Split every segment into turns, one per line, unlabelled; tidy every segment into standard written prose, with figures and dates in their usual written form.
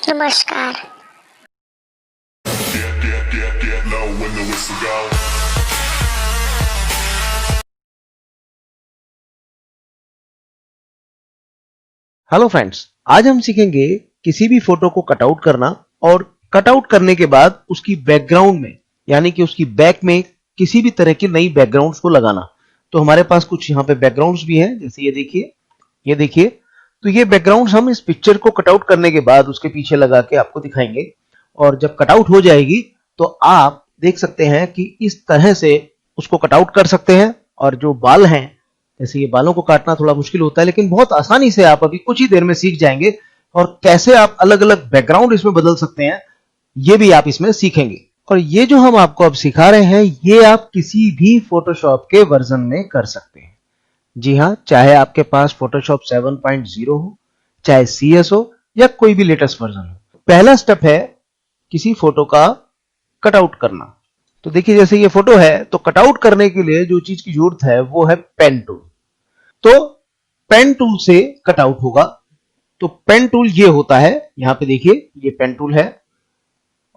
नमस्कार।
Hello friends, आज हम सीखेंगे किसी भी फोटो को कटआउट करना और कटआउट करने के बाद उसकी बैकग्राउंड में यानी कि उसकी बैक में किसी भी तरह की नई बैकग्राउंड्स को लगाना। तो हमारे पास कुछ यहाँ पे बैकग्राउंड्स भी हैं, जैसे ये देखिए। तो ये बैकग्राउंड्स हम इस पिक्चर को कटआउट करने के बाद उसके पीछे लगा के आपको दिखाएंगे, और जब कटआउट हो जाएगी तो आप देख सकते हैं कि इस तरह से उसको कटआउट कर सकते हैं। और जो बाल हैं, जैसे ये बालों को काटना थोड़ा मुश्किल होता है, लेकिन बहुत आसानी से आप अभी कुछ ही देर में सीख जाएंगे। और कैसे आप अलग अलग बैकग्राउंड इसमें बदल सकते हैं, ये भी आप इसमें सीखेंगे। और ये जो हम आपको अब सिखा रहे हैं, ये आप किसी भी फोटोशॉप के वर्जन में कर सकते हैं। जी हाँ, चाहे आपके पास फोटोशॉप 7.0 हो, चाहे CS हो, या कोई भी लेटेस्ट वर्जन हो। पहला स्टेप है किसी फोटो का कटआउट करना। तो देखिए, जैसे ये फोटो है, तो कटआउट करने के लिए जो चीज की जरूरत है वो है पेन टूल। तो पेन टूल से कटआउट होगा। तो पेन टूल ये होता है, यहां पे देखिए ये पेन टूल है,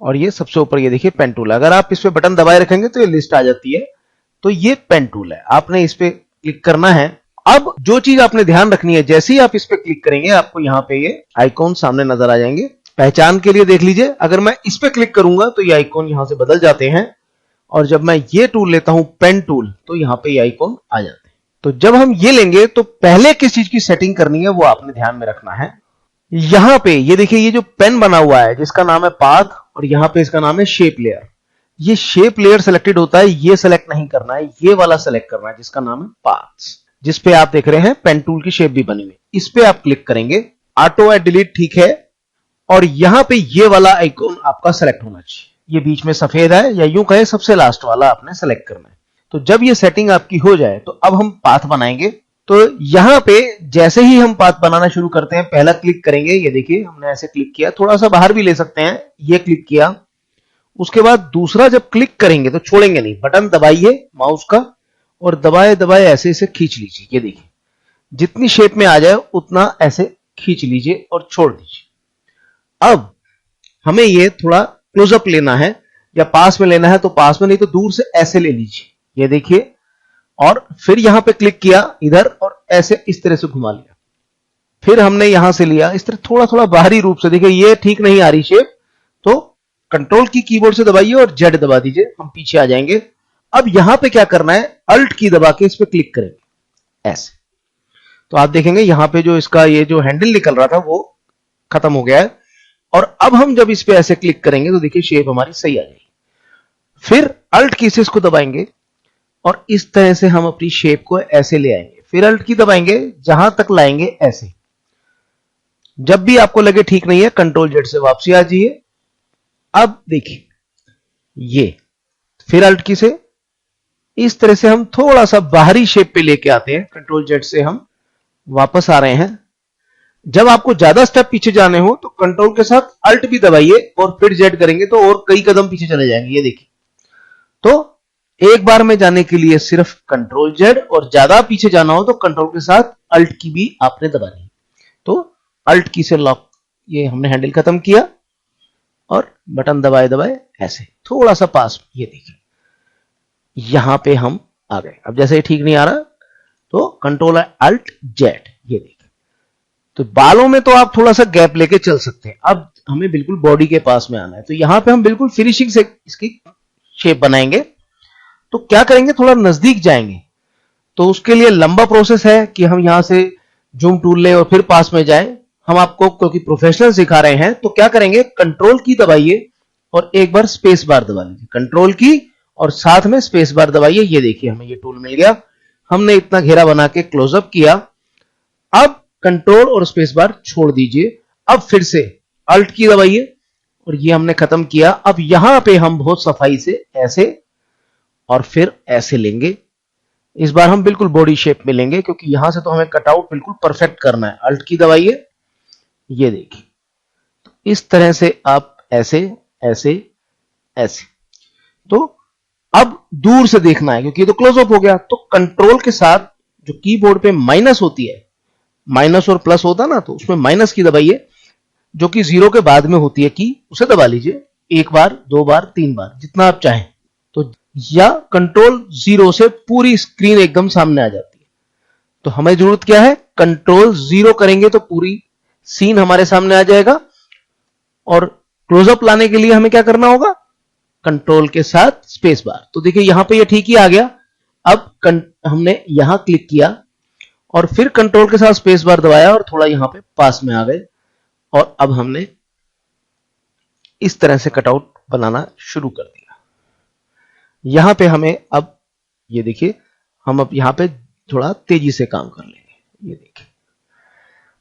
और ये सबसे ऊपर ये देखिए पेन टूल है। अगर आप इस पे बटन दबाए रखेंगे तो ये लिस्ट आ जाती है। तो ये पेन टूल है, आपने इस पे क्लिक करना है। अब जो चीज आपने ध्यान रखनी है, जैसे ही आप इस पे क्लिक करेंगे आपको यहां पे ये आइकॉन सामने नजर आ जाएंगे। पहचान के लिए देख लीजिए, अगर मैं इस पे क्लिक करूंगा तो ये आइकॉन यहां से बदल जाते हैं, और जब मैं ये टूल लेता हूं पेन टूल, तो यहां पे ये आइकॉन आ जाते हैं। तो जब हम ये लेंगे तो पहले किस चीज की सेटिंग करनी है वो आपने ध्यान में रखना है। यहां पे ये देखिए, ये जो पेन बना हुआ है जिसका नाम है पाथ, और यहां पे इसका नाम है शेप लेयर। ये शेप लेयर सेलेक्टेड होता है, ये सेलेक्ट नहीं करना है, ये वाला सेलेक्ट करना है जिसका नाम है पाथ्स, जिस पे आप देख रहे हैं पेन टूल की शेप भी बनी हुई। इस पे आप क्लिक करेंगे, ऑटो एड डिलीट ठीक है, और यहां पे ये वाला आइकॉन आपका सेलेक्ट होना चाहिए। ये बीच में सफेद है, या यूं कहे सबसे लास्ट वाला आपने सेलेक्ट करना है। तो जब ये सेटिंग आपकी हो जाए तो अब हम पाथ बनाएंगे। तो यहां पे जैसे ही हम पाथ बनाना शुरू करते हैं, पहला क्लिक करेंगे, ये देखिए हमने ऐसे क्लिक किया, थोड़ा सा बाहर भी ले सकते हैं, ये क्लिक किया। उसके बाद दूसरा जब क्लिक करेंगे तो छोड़ेंगे नहीं, बटन दबाइए माउस का, और दबाए दबाए ऐसे इसे खींच लीजिए। ये देखिए, जितनी शेप में आ जाए उतना ऐसे खींच लीजिए और छोड़ दीजिए। अब हमें ये थोड़ा क्लोजअप लेना है, या पास में लेना है तो पास में, नहीं तो दूर से ऐसे ले लीजिए। ये देखिए, और फिर यहां पे क्लिक किया इधर, और ऐसे इस तरह से घुमा लिया। फिर हमने यहां से लिया इस तरह थोड़ा थोड़ा बाहरी रूप से। देखिए ये ठीक नहीं आ रही शेप, तो कंट्रोल की कीबोर्ड से दबाइए और जेड दबा दीजिए, हम पीछे आ जाएंगे। अब यहां पे क्या करना है, अल्ट की दबा के इस पे क्लिक करेंगे ऐसे। तो आप देखेंगे यहां पे जो इसका ये जो हैंडल निकल रहा था वो खत्म हो गया है। और अब हम जब इस पे ऐसे क्लिक करेंगे तो देखिए शेप हमारी सही आ जाएगी। फिर अल्ट की से इसको दबाएंगे, और इस तरह से हम अपनी शेप को ऐसे ले आएंगे। फिर अल्ट की दबाएंगे, जहां तक लाएंगे ऐसे। जब भी आपको लगे ठीक नहीं है, कंट्रोल जेड से वापसी आ जाइए। अब देखिए ये, फिर अल्ट की से इस तरह से हम थोड़ा सा बाहरी शेप पे लेके आते हैं, कंट्रोल जेड से हम वापस आ रहे हैं। जब आपको ज्यादा स्टेप पीछे जाने हो तो कंट्रोल के साथ अल्ट भी दबाइए और फिर जेड करेंगे तो और कई कदम पीछे चले जाएंगे। ये देखिए, तो एक बार में जाने के लिए सिर्फ कंट्रोल जेड, और ज्यादा पीछे जाना हो तो कंट्रोल के साथ अल्ट की भी आपने दबानी। तो अल्ट की से लॉक, ये हमने हैंडल खत्म किया, और बटन दबाए दबाए ऐसे थोड़ा सा पास। ये देखिए यहां पे हम आ गए। अब जैसे ठीक नहीं आ रहा तो कंट्रोल अल्ट जेड, ये देखिए। तो बालों में तो आप थोड़ा सा गैप लेके चल सकते हैं। अब हमें बिल्कुल बॉडी के पास में आना है, तो यहां पे हम बिल्कुल फिनिशिंग से इसकी शेप बनाएंगे। तो क्या करेंगे, थोड़ा नजदीक जाएंगे। तो उसके लिए लंबा प्रोसेस है कि हम यहां से जूम टूल लें और फिर पास में जाएं। हम आपको क्योंकि प्रोफेशनल सिखा रहे हैं, तो क्या करेंगे, कंट्रोल की दबाइए और एक बार स्पेस बार दबा लीजिए। कंट्रोल की और साथ में स्पेस बार दबाइए। ये देखिए हमें ये टूल मिल गया। हमने इतना घेरा बना के क्लोजअप किया। अब कंट्रोल और स्पेस बार छोड़ दीजिए। अब फिर से अल्ट की दबाइए, और ये हमने खत्म किया। अब यहां पे हम बहुत सफाई से ऐसे और फिर ऐसे लेंगे। इस बार हम बिल्कुल बॉडी शेप में लेंगे, क्योंकि यहां से तो हमें कटआउट बिल्कुल परफेक्ट करना है। अल्ट की दबाइए, ये देखिए, तो इस तरह से आप ऐसे ऐसे ऐसे। तो अब दूर से देखना है, क्योंकि ये तो क्लोजअप हो गया। तो कंट्रोल के साथ जो कीबोर्ड पे माइनस होती है, माइनस और प्लस होता ना, तो उसमें माइनस की दबाइए। जो कि 0 के बाद में होती है की, उसे दबा लीजिए 1 बार, 2 बार, 3 बार, जितना आप चाहें। तो या कंट्रोल 0 से पूरी स्क्रीन एकदम सामने आ जाती है। तो हमें जरूरत क्या है, कंट्रोल 0 करेंगे तो पूरी सीन हमारे सामने आ जाएगा। और क्लोजअप लाने के लिए हमें क्या करना होगा, कंट्रोल के साथ स्पेस बार। तो देखिए यहां पे ये ठीक ही आ गया। अब हमने यहां क्लिक किया और फिर कंट्रोल के साथ स्पेस बार दबाया और थोड़ा यहां पे पास में आ गए, और अब हमने इस तरह से कटआउट बनाना शुरू कर दिया। यहां पे हमें अब ये देखिए, हम अब यहां पे थोड़ा तेजी से काम कर लेंगे। ये देखिए,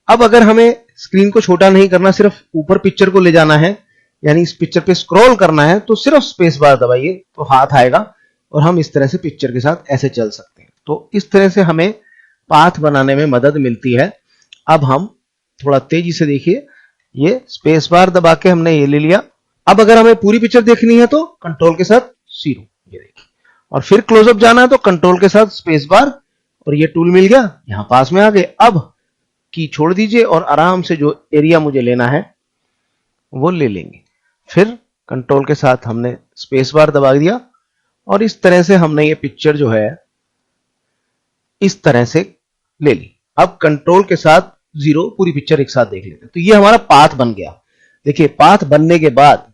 अब अगर हमें स्क्रीन को छोटा नहीं करना, सिर्फ ऊपर पिक्चर को ले जाना है, यानी इस पिक्चर पे स्क्रॉल करना है, तो सिर्फ स्पेस बार दबाइए तो हाथ आएगा और हम इस तरह से पिक्चर के साथ ऐसे चल सकते हैं। तो इस तरह से हमें पाथ बनाने में मदद मिलती है। अब हम थोड़ा तेजी से देखिए, ये स्पेस बार दबा के हमने ये ले लिया। अब अगर हमें पूरी पिक्चर देखनी है तो कंट्रोल के साथ 0, ये देखिए, और फिर क्लोजअप जाना है तो कंट्रोल के साथ स्पेस बार, और ये टूल मिल गया, यहां पास में आ गए। अब की छोड़ दीजिए और आराम से जो एरिया मुझे लेना है वो ले लेंगे। फिर कंट्रोल के साथ हमने स्पेस बार दबा दिया और इस तरह से हमने ये पिक्चर जो है इस तरह से ले ली। अब कंट्रोल के साथ 0 पूरी पिक्चर एक साथ देख लेते हैं। तो ये हमारा पाथ बन गया। देखिए, पाथ बनने के बाद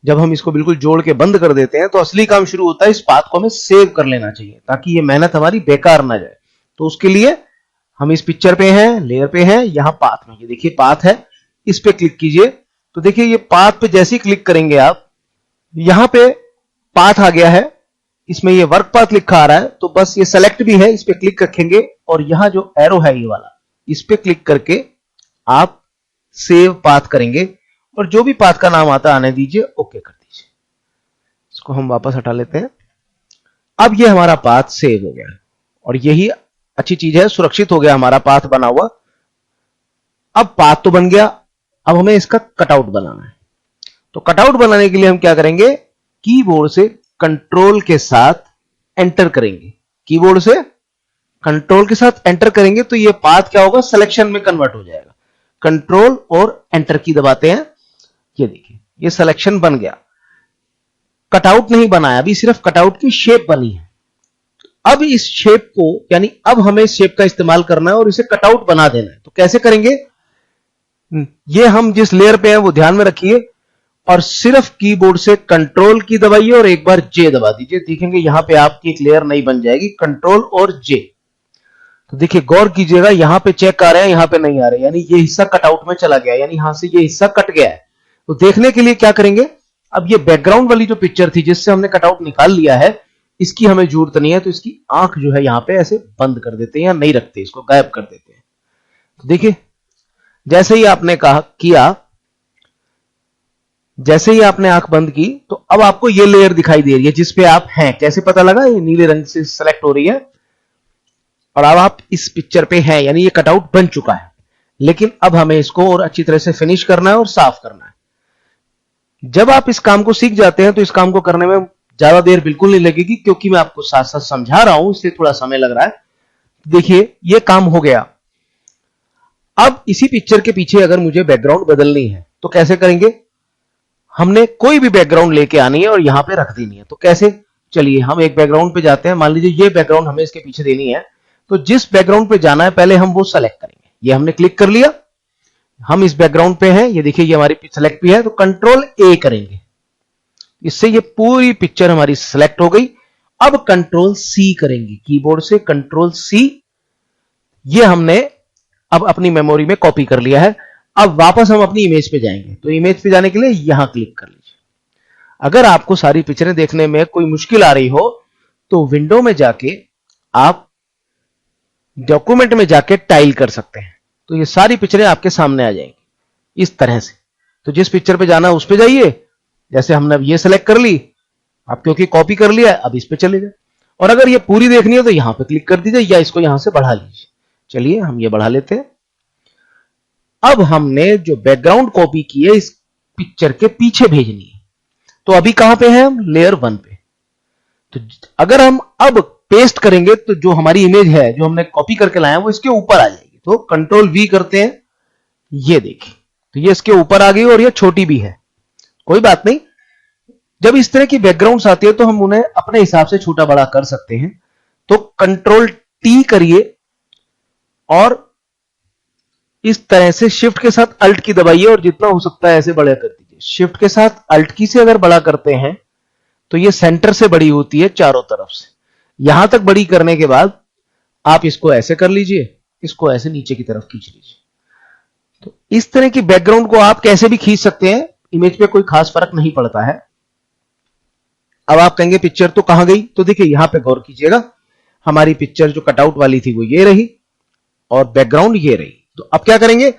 जब हम इसको बिल्कुल जोड़ के बंद कर देते हैं तो असली काम शुरू होता है। इस पाथ को हमें सेव कर लेना चाहिए ताकि ये मेहनत हमारी बेकार ना जाए। तो उसके लिए हम इस पिक्चर पे हैं, लेयर पे हैं, यहां पाथ में, ये देखिए पाथ है, इस पे क्लिक कीजिए। तो देखिए ये पाथ पे जैसे ही क्लिक करेंगे आप, यहां पे पाथ आ गया है, इसमें ये वर्क पाथ लिखा आ रहा है। तो बस ये सेलेक्ट भी है, इस पे क्लिक रखेंगे और यहां जो एरो है ये वाला, इस पे क्लिक करके आप सेव पाथ करेंगे और जो भी पाथ का नाम आता आने दीजिए, ओके कर दीजिए। इसको हम वापस हटा लेते हैं। अब ये हमारा पाथ सेव हो गया और यही अच्छी चीज है, सुरक्षित हो गया हमारा पाथ बना हुआ। अब पाथ तो बन गया, अब हमें इसका कटआउट बनाना है। तो कटआउट बनाने के लिए हम क्या करेंगे, कीबोर्ड से कंट्रोल के साथ एंटर करेंगे। कीबोर्ड से कंट्रोल के साथ एंटर करेंगे तो ये पाथ क्या होगा, सिलेक्शन में कन्वर्ट हो जाएगा। कंट्रोल और एंटर की दबाते हैं, ये देखिए ये सिलेक्शन बन गया। कटआउट नहीं बनाया, अभी सिर्फ कटआउट की शेप बनी है। अब इस शेप को, यानी अब हमें इस शेप का इस्तेमाल करना है और इसे कटआउट बना देना है। तो कैसे करेंगे, ये हम जिस लेयर पे हैं वो ध्यान में रखिए और सिर्फ कीबोर्ड से कंट्रोल की दबाइए और एक बार जे दबा दीजिए। देखेंगे यहां पे आपकी एक लेयर नई बन जाएगी, कंट्रोल और जे। तो देखिए गौर कीजिएगा, यहां पे चेक आ रहे हैं, यहां पे नहीं आ रहे, यानी ये हिस्सा कटआउट में चला गया, यानी यहां से ये हिस्सा कट गया है। तो देखने के लिए क्या करेंगे, अब ये बैकग्राउंड वाली जो पिक्चर थी जिससे हमने कटआउट निकाल लिया है, इसकी हमें जरूरत नहीं है। तो इसकी आंख जो है यहां पे ऐसे बंद कर देते हैं या नहीं रखते, इसको गायब कर देते हैं। तो देखिए जैसे ही आपने कहा किया, जैसे ही आपने आंख बंद की तो अब आपको ये लेयर दिखाई दे रही है जिस पे आप हैं। कैसे पता लगा, ये नीले रंग से सेलेक्ट हो रही है और अब आप इस पिक्चर पे हैं, यानी ये कटआउट बन चुका है। लेकिन अब हमें इसको और अच्छी तरह से फिनिश करना है और साफ करना है। जब आप इस काम को सीख जाते हैं तो इस काम को करने में ज्यादा देर बिल्कुल नहीं लगेगी, क्योंकि मैं आपको साथ साथ समझा रहा हूं, इसलिए थोड़ा समय लग रहा है। देखिए ये काम हो गया। अब इसी पिक्चर के पीछे अगर मुझे बैकग्राउंड बदलनी है तो कैसे करेंगे, हमने कोई भी बैकग्राउंड लेके आनी है और यहां पे रख देनी है। तो कैसे, चलिए हम एक बैकग्राउंड पे जाते हैं। मान लीजिए ये बैकग्राउंड हमें इसके पीछे देनी है, तो जिस बैकग्राउंड पे जाना है पहले हम वो सेलेक्ट करेंगे। ये हमने क्लिक कर लिया, हम इस बैकग्राउंड पे हैं, ये देखिए ये हमारी सेलेक्ट भी है। तो कंट्रोल ए करेंगे, इससे ये पूरी पिक्चर हमारी सेलेक्ट हो गई। अब कंट्रोल सी करेंगे, कीबोर्ड से कंट्रोल सी, ये हमने अब अपनी मेमोरी में कॉपी कर लिया है। अब वापस हम अपनी इमेज पे जाएंगे। तो इमेज पे जाने के लिए यहां क्लिक कर लीजिए। अगर आपको सारी पिक्चरें देखने में कोई मुश्किल आ रही हो तो विंडो में जाके आप डॉक्यूमेंट में जाके टाइल कर सकते हैं, तो ये सारी पिक्चरें आपके सामने आ जाएंगी इस तरह से। तो जिस पिक्चर पे जाना है उस पे जाइए, जैसे हमने अब ये सेलेक्ट कर ली, आप क्योंकि कॉपी कर लिया, अब इस पे चले जाए। और अगर ये पूरी देखनी है तो यहां पे क्लिक कर दीजिए या इसको यहां से बढ़ा लीजिए। चलिए हम ये बढ़ा लेते हैं। अब हमने जो बैकग्राउंड कॉपी की है इस पिक्चर के पीछे भेजनी है। तो अभी कहां पे है हम, लेयर 1 पे। तो अगर हम अब पेस्ट करेंगे तो जो हमारी इमेज है जो हमने कॉपी करके लाया है वो इसके ऊपर आ जाएगी। तो कंट्रोल वी करते हैं, ये देखिए तो ये इसके ऊपर आ गई और ये छोटी भी है, कोई बात नहीं। जब इस तरह की बैकग्राउंड्स आती है तो हम उन्हें अपने हिसाब से छोटा बड़ा कर सकते हैं। तो कंट्रोल टी करिए और इस तरह से शिफ्ट के साथ अल्ट की दबाइए और जितना हो सकता है ऐसे बड़ा कर दीजिए। शिफ्ट के साथ अल्ट की से अगर बड़ा करते हैं तो ये सेंटर से बड़ी होती है चारों तरफ से। यहां तक बड़ी करने के बाद आप इसको ऐसे कर लीजिए, इसको ऐसे नीचे की तरफ खींच लीजिए। तो इस तरह की बैकग्राउंड को आप कैसे भी खींच सकते हैं, इमेज पे कोई खास फर्क नहीं पड़ता है। अब आप कहेंगे पिक्चर तो कहां गई, तो देखिए यहां पे गौर कीजिएगा, हमारी पिक्चर जो कटआउट वाली थी वो ये रही और बैकग्राउंड ये रही। तो अब क्या करेंगे,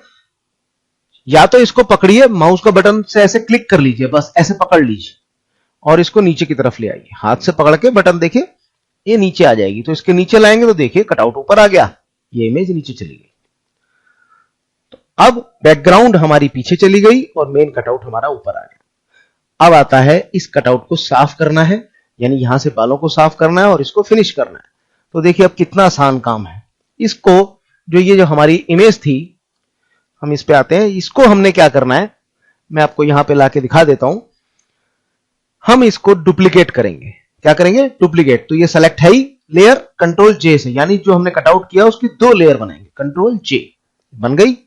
या तो इसको पकड़िए, माउस का बटन से ऐसे क्लिक कर लीजिए, बस ऐसे पकड़ लीजिए और इसको नीचे की तरफ ले आइए। हाथ से पकड़ के बटन देखिए ये नीचे आ जाएगी, तो इसके नीचे लाएंगे तो देखिए कटआउट ऊपर आ गया, ये इमेज नीचे चली गई। तो अब बैकग्राउंड हमारी पीछे चली गई और मेन कटआउट हमारा ऊपर आ गया। अब आता है इस कटआउट को साफ करना है, यानी यहां से बालों को साफ करना है और इसको फिनिश करना है। तो देखिए अब कितना आसान काम है। इसको जो हमारी इमेज थी, हम इस पे आते हैं, इसको हमने क्या करना है, मैं आपको यहां पे लाके दिखा देता हूं। हम इसको डुप्लीकेट करेंगे। क्या करेंगे, डुप्लीकेट। तो ये सेलेक्ट है ही लेयर, कंट्रोल जे से, यानी जो हमने कटआउट किया उसकी 2 लेयर बनाएंगे, कंट्रोल जे बन गई।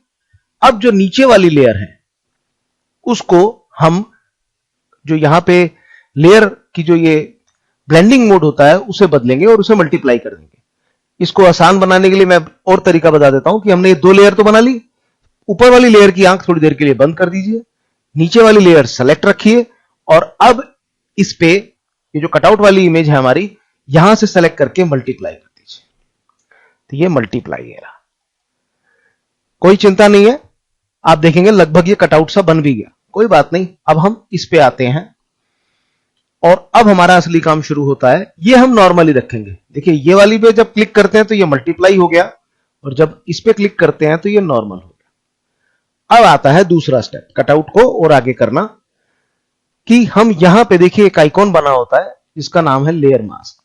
अब जो नीचे वाली लेयर है उसको हम जो यहां पे लेयर की जो ये ब्लेंडिंग मोड होता है उसे बदलेंगे और उसे मल्टीप्लाई कर देंगे। इसको आसान बनाने के लिए मैं और तरीका बता देता हूं कि हमने ये 2 लेयर तो बना ली, ऊपर वाली लेयर की आंख थोड़ी देर के लिए बंद कर दीजिए, नीचे वाली लेयर सेलेक्ट रखिए और अब इस पे ये जो कटआउट वाली इमेज है हमारी, यहां से सेलेक्ट करके मल्टीप्लाई कर दीजिए। तो ये मल्टीप्लाई है, कोई चिंता नहीं है, आप देखेंगे लगभग ये कटआउट सा बन भी गया, कोई बात नहीं। अब हम इस पे आते हैं और अब हमारा असली काम शुरू होता है। ये हम नॉर्मली रखेंगे, देखिए ये वाली पे जब क्लिक करते हैं तो ये मल्टीप्लाई हो गया और जब इस पे क्लिक करते हैं तो ये नॉर्मल हो गया। अब आता है दूसरा स्टेप, कटआउट को और आगे करना, कि हम यहां पे देखिए एक आइकॉन बना होता है जिसका नाम है लेयर मास्क,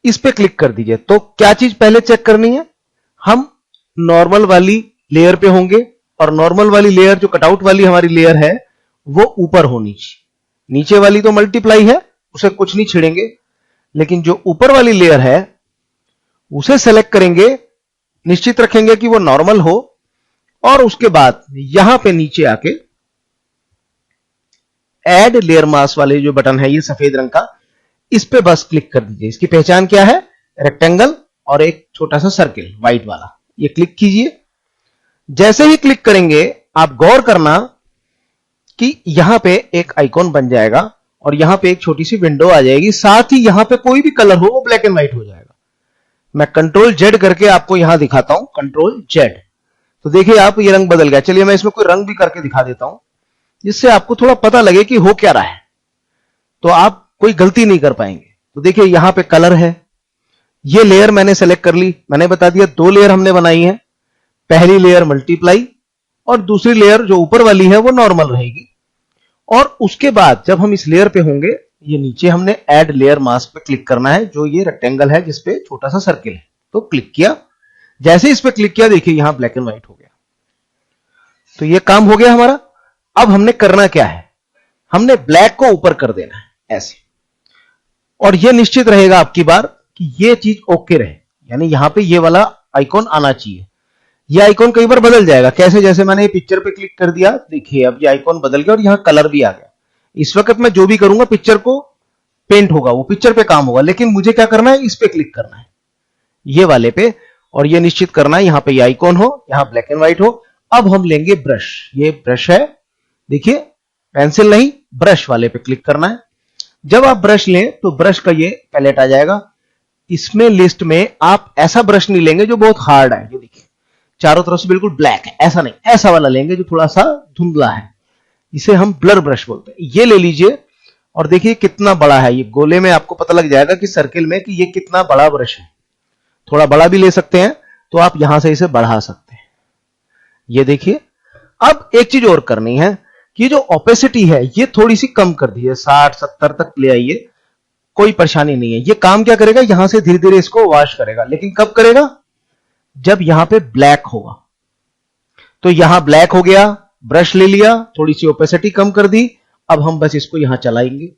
इस पे क्लिक कर दीजिए। तो क्या चीज पहले चेक करनी है, हम नॉर्मल वाली लेयर पे होंगे और नॉर्मल वाली लेयर जो कटआउट वाली हमारी लेयर है वो ऊपर होनी चाहिए। नीचे वाली तो मल्टीप्लाई है, उसे कुछ नहीं छेड़ेंगे, लेकिन जो ऊपर वाली लेयर है उसे सेलेक्ट करेंगे, निश्चित रखेंगे कि वो नॉर्मल हो और उसके बाद यहां पे नीचे आके ऐड लेयर मास्क वाले जो बटन है ये सफेद रंग का, इस पे बस क्लिक कर दीजिए। इसकी पहचान क्या है, रेक्टेंगल और एक छोटा सा सर्किल व्हाइट वाला, ये क्लिक कीजिए। जैसे ही क्लिक करेंगे आप गौर करना कि यहां पे एक आइकॉन बन जाएगा और यहां पे एक छोटी सी विंडो आ जाएगी, साथ ही यहां पे कोई भी कलर हो वो ब्लैक एंड व्हाइट हो जाएगा। मैं कंट्रोल जेड करके आपको यहां दिखाता हूं, कंट्रोल जेड, तो देखिए आप ये रंग बदल गया। चलिए मैं इसमें कोई रंग भी करके दिखा देता हूं जिससे आपको थोड़ा पता लगे कि हो क्या रहा है, तो आप कोई गलती नहीं कर पाएंगे। तो देखिए यहां पे कलर है, ये लेयर मैंने सेलेक्ट कर ली, मैंने बता दिया 2 लेयर हमने बनाई है, पहली लेयर मल्टीप्लाई और दूसरी लेयर जो ऊपर वाली है वो नॉर्मल रहेगी। और उसके बाद जब हम इस लेयर पे होंगे, ये नीचे हमने ऐड लेयर मास्क पे क्लिक करना है, जो ये रेक्टेंगल है जिसपे छोटा सा सर्किल है, तो क्लिक किया। जैसे इस पे क्लिक किया देखिए यहां ब्लैक एंड व्हाइट हो गया। तो ये काम हो गया हमारा। अब हमने करना क्या है, हमने ब्लैक को ऊपर कर देना है ऐसे, और यह निश्चित रहेगा आपकी बार कि ये चीज ओके रहे, यानी यहां पे ये वाला आइकॉन आना चाहिए। ये आइकॉन कई बार बदल जाएगा, कैसे, जैसे मैंने ये पिक्चर पे क्लिक कर दिया, देखिए अब ये आइकॉन बदल गया और यहां कलर भी आ गया। इस वक्त मैं जो भी करूंगा पिक्चर को पेंट होगा, वो पिक्चर पे काम होगा, लेकिन मुझे क्या करना है, इस पे क्लिक करना है, ये वाले पे, और ये निश्चित करना है यहां पे ये आइकॉन हो, यहां ब्लैक एंड व्हाइट हो। अब हम लेंगे ब्रश, ये ब्रश है, देखिए पेंसिल नहीं, ब्रश वाले पे क्लिक करना है। जब आप ब्रश लें तो ब्रश का ये पैलेट आ जाएगा। इसमें लिस्ट में आप ऐसा ब्रश नहीं लेंगे जो बहुत हार्ड है, ये देखिए चारों तरफ से बिल्कुल ब्लैक है, ऐसा नहीं, ऐसा वाला लेंगे जो थोड़ा सा धुंधला है, इसे हम ब्लर ब्रश बोलते हैं। ये ले लीजिए और देखिए कितना बड़ा है, ये गोले में आपको पता लग जाएगा कि सर्किल में कि ये कितना बड़ा ब्रश है। थोड़ा बड़ा भी ले सकते हैं तो आप यहां से इसे बढ़ा सकते हैं, ये देखिए। अब एक चीज और करनी है कि जो ओपेसिटी है ये थोड़ी सी कम कर दीजिए, 60-70 तक ले आइए, कोई परेशानी नहीं है। ये काम क्या करेगा, यहां से धीरे धीरे इसको वॉश करेगा, लेकिन कब करेगा, जब यहां पे ब्लैक होगा। तो यहां ब्लैक हो गया, ब्रश ले लिया, थोड़ी सी ओपेसिटी कम कर दी, अब हम बस इसको यहां चलाएंगे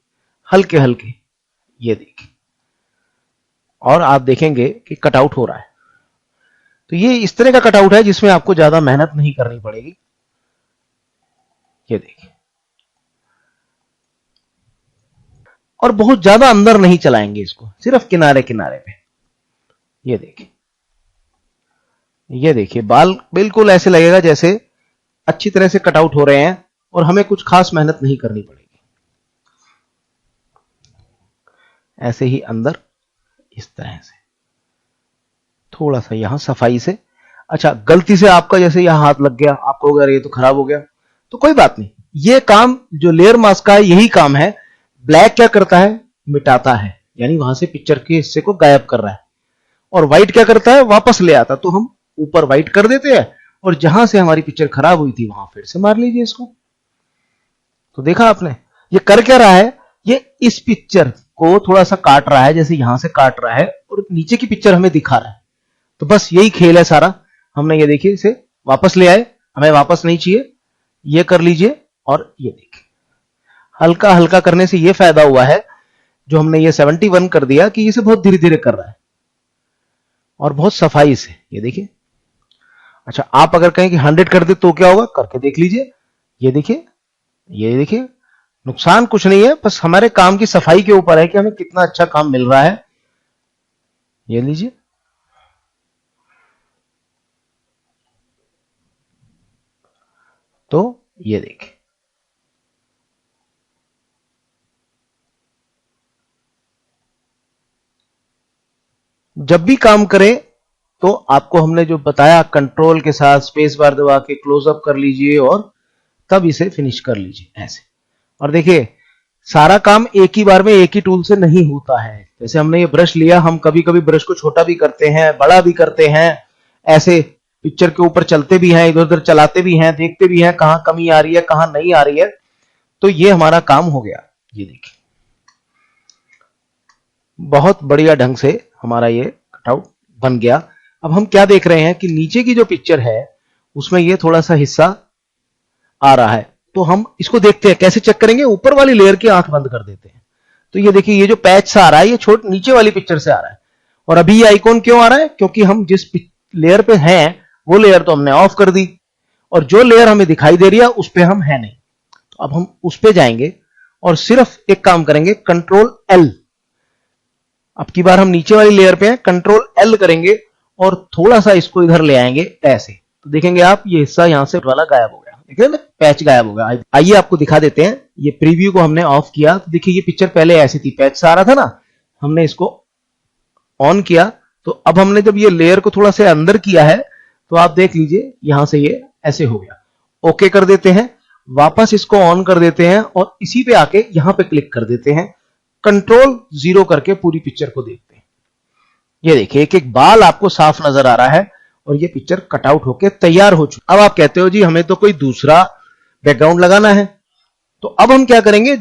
हल्के हल्के, ये देखिए, और आप देखेंगे कि कटआउट हो रहा है। तो ये इस तरह का कटआउट है जिसमें आपको ज्यादा मेहनत नहीं करनी पड़ेगी। ये देखिए, और बहुत ज्यादा अंदर नहीं चलाएंगे इसको, सिर्फ किनारे किनारे पे। ये देखिए, ये देखिए, बाल बिल्कुल ऐसे लगेगा जैसे अच्छी तरह से कटआउट हो रहे हैं और हमें कुछ खास मेहनत नहीं करनी पड़ेगी। ऐसे ही अंदर इस तरह से थोड़ा सा यहां सफाई से। अच्छा, गलती से आपका जैसे यहां हाथ लग गया, आपको अगर ये तो खराब हो गया, तो कोई बात नहीं। ये काम जो लेयर मास्क का है यही काम है। ब्लैक क्या करता है? मिटाता है, यानी वहां से पिक्चर के हिस्से को गायब कर रहा है। और व्हाइट क्या करता है? वापस ले आता। तो हम ऊपर व्हाइट कर देते हैं और जहां से हमारी पिक्चर खराब हुई थी वहां फिर से मार लीजिए इसको। तो देखा आपने, ये कर क्या रहा है? ये इस पिक्चर को थोड़ा सा काट रहा है, जैसे यहां से काट रहा है और नीचे की पिक्चर हमें दिखा रहा है। तो बस यही खेल है सारा। हमने ये देखिए इसे वापस ले आए, हमें वापस नहीं चाहिए, ये कर लीजिए। और ये देखिए, हल्का हल्का करने से ये फायदा हुआ है, जो हमने ये 71 कर दिया, कि इसे बहुत धीरे धीरे कर रहा है और बहुत सफाई से। ये देखिए। अच्छा, आप अगर कहें कि 100 कर दे तो क्या होगा? करके देख लीजिए। ये देखिए, ये देखिए, नुकसान कुछ नहीं है, बस हमारे काम की सफाई के ऊपर है कि हमें कितना अच्छा काम मिल रहा है। ये लीजिए, तो ये देखिए, जब भी काम करें तो आपको हमने जो बताया, कंट्रोल के साथ स्पेस बार दबा के क्लोजअप कर लीजिए और तब इसे फिनिश कर लीजिए ऐसे। और देखिए, सारा काम एक ही बार में एक ही टूल से नहीं होता है। जैसे हमने ये ब्रश लिया, हम कभी कभी ब्रश को छोटा भी करते हैं, बड़ा भी करते हैं, ऐसे पिक्चर के ऊपर चलते भी हैं, इधर उधर चलाते भी हैं, देखते भी हैं कहां कमी आ रही है, कहां नहीं आ रही है। तो ये हमारा काम हो गया। ये देखिए, बहुत बढ़िया ढंग से हमारा ये कटआउट बन गया। अब हम क्या देख रहे हैं कि नीचे की जो पिक्चर है उसमें ये थोड़ा सा हिस्सा आ रहा है। तो हम इसको देखते हैं, कैसे चेक करेंगे? ऊपर वाली लेयर की आंख बंद कर देते हैं। तो ये देखिए, ये जो पैच सा आ रहा है ये छोटे नीचे वाली पिक्चर से आ रहा है। और अभी ये आइकॉन क्यों आ रहा है? क्योंकि हम जिस लेयर पे हैं वो लेयर तो हमने ऑफ कर दी और जो लेयर हमें दिखाई दे रही है उस पे हम है नहीं। तो अब हम उस पे जाएंगे और सिर्फ एक काम करेंगे, कंट्रोल एल। अब की बार हम नीचे वाली लेयर पे हैं, कंट्रोल एल करेंगे और थोड़ा सा इसको इधर ले आएंगे ऐसे। तो देखेंगे आप, ये हिस्सा यहां से वाला गायब हो गया। देखिए ना, पैच गायब हो गया। आइए आपको दिखा देते हैं। ये प्रीव्यू को हमने ऑफ किया तो देखिए, ये पिक्चर पहले ऐसी थी, पैच सा आ रहा था ना, हमने इसको ऑन किया। तो अब हमने जब ये लेयर को थोड़ा सा अंदर किया है तो आप देख लीजिए, यहां से ये ऐसे हो गया। ओके कर देते हैं, वापस इसको ऑन कर देते हैं और इसी पे आके यहां पे क्लिक कर देते हैं, कंट्रोल 0 करके पूरी पिक्चर को देखते हैं। ये देखिए, एक एक बाल आपको साफ नजर आ रहा है और ये पिक्चर कटआउट होके तैयार हो चुकी। अब आप कहते हो जी हमें तो कोई दूसरा बैकग्राउंड लगाना है। तो अब हम क्या करेंगे,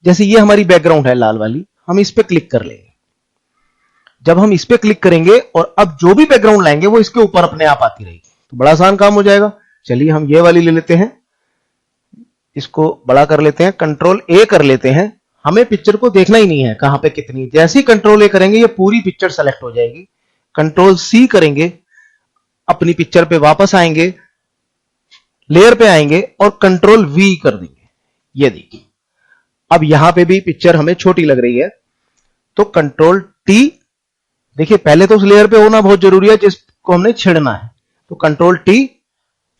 जैसे ये हमारी बैकग्राउंड है लाल वाली, हम इस पे क्लिक कर लेंगे। जब हम इस पे क्लिक करेंगे और अब जो भी बैकग्राउंड लाएंगे वो इसके ऊपर अपने आप आती रहेगी। तो बड़ा आसान काम हो जाएगा। चलिए हम ये वाली ले लेते हैं, इसको बड़ा कर लेते हैं, कंट्रोल ए कर लेते हैं। हमें पिक्चर को देखना ही नहीं है कहां पे कितनी, जैसे ही कंट्रोल ए करेंगे ये पूरी पिक्चर सेलेक्ट हो जाएगी। कंट्रोल सी करेंगे, अपनी पिक्चर पे वापस आएंगे, लेयर पे आएंगे और कंट्रोल वी कर देंगे। ये देखिए, अब यहां पे भी पिक्चर हमें छोटी लग रही है तो कंट्रोल टी। देखिए, पहले तो उस लेयर पे होना बहुत जरूरी है जिसको हमने छेड़ना है। तो कंट्रोल टी,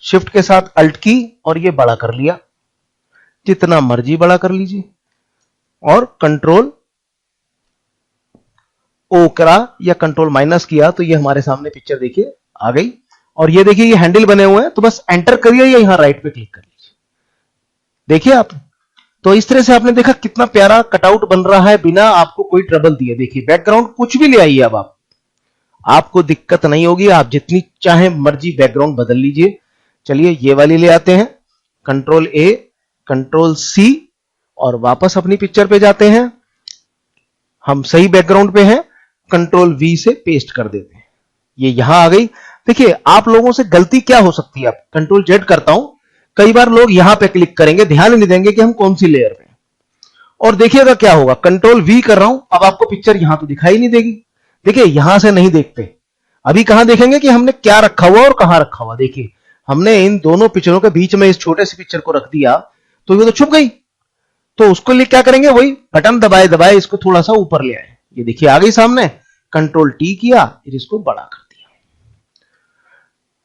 शिफ्ट के साथ अल्ट की और ये बड़ा कर लिया, जितना मर्जी बड़ा कर लीजिए। और कंट्रोल ओ करा या कंट्रोल माइनस किया तो ये हमारे सामने पिक्चर देखिए आ गई। और ये देखिए, ये हैंडल बने हुए हैं, तो बस एंटर करिए या यहां राइट पे क्लिक कर लीजिए। देखिए आप, तो इस तरह से आपने देखा कितना प्यारा कटआउट बन रहा है बिना आपको कोई ट्रबल दिए। देखिए, बैकग्राउंड कुछ भी ले आइए, अब आपको दिक्कत नहीं होगी, आप जितनी चाहे मर्जी बैकग्राउंड बदल लीजिए। चलिए ये वाली ले आते हैं, कंट्रोल ए, कंट्रोल सी और वापस अपनी पिक्चर पे जाते हैं। हम सही बैकग्राउंड पे हैं, कंट्रोल वी से पेस्ट कर देते हैं, ये यहां आ गई। देखिए, आप लोगों से गलती क्या हो सकती है, आप कंट्रोल जेड करता हूं, कई बार लोग यहां पे क्लिक करेंगे, ध्यान नहीं देंगे कि हम कौन सी लेयर पे, और देखिएगा क्या होगा, कंट्रोल वी कर रहा हूं, अब आपको पिक्चर यहां तो दिखाई नहीं देगी। देखिए यहां से नहीं देखते, अभी कहां देखेंगे कि हमने क्या रखा हुआ और कहां रखा हुआ। देखिए हमने इन दोनों पिक्चरों के बीच में इस छोटे से पिक्चर को रख दिया तो ये तो छुप गई। तो उसको लिए क्या करेंगे, वही बटन दबाए दबाए इसको थोड़ा सा ऊपर ले आए। ये देखिए आ गई सामने, कंट्रोल टी किया, फिर इसको बड़ा कर दिया।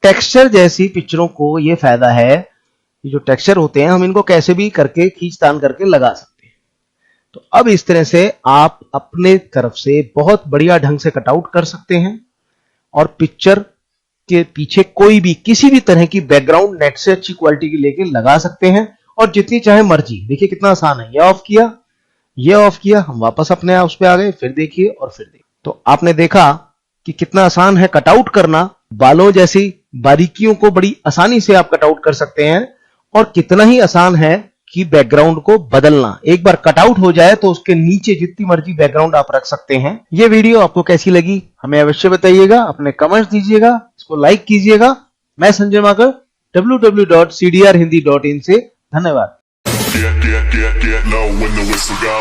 टेक्सचर जैसी पिक्चरों को ये फायदा है, ये जो टेक्सचर होते हैं हम इनको कैसे भी करके खींचतान करके लगा सकते हैं। तो अब इस तरह से आप अपने तरफ से बहुत बढ़िया ढंग से कटआउट कर सकते हैं और पिक्चर के पीछे कोई भी किसी भी तरह की बैकग्राउंड नेट से अच्छी क्वालिटी की लेके लगा सकते हैं और जितनी चाहे मर्जी। देखिए कितना आसान है, ये ऑफ किया, ये ऑफ किया, हम वापस अपने आप उस पे आ गए, फिर देखिए और फिर देखिए। तो आपने देखा कि कितना आसान है कटआउट करना, बालों जैसी बारीकियों को बड़ी आसानी से आप कटआउट कर सकते हैं, और कितना ही आसान है कि बैकग्राउंड को बदलना। एक बार कटआउट हो जाए तो उसके नीचे जितनी मर्जी बैकग्राउंड आप रख सकते हैं। ये वीडियो आपको कैसी लगी हमें अवश्य बताइएगा, अपने कमेंट्स दीजिएगा, इसको लाइक कीजिएगा। मैं संजय माकर, www.cdrhindi.in से धन्यवाद।
Get low when the whistle go.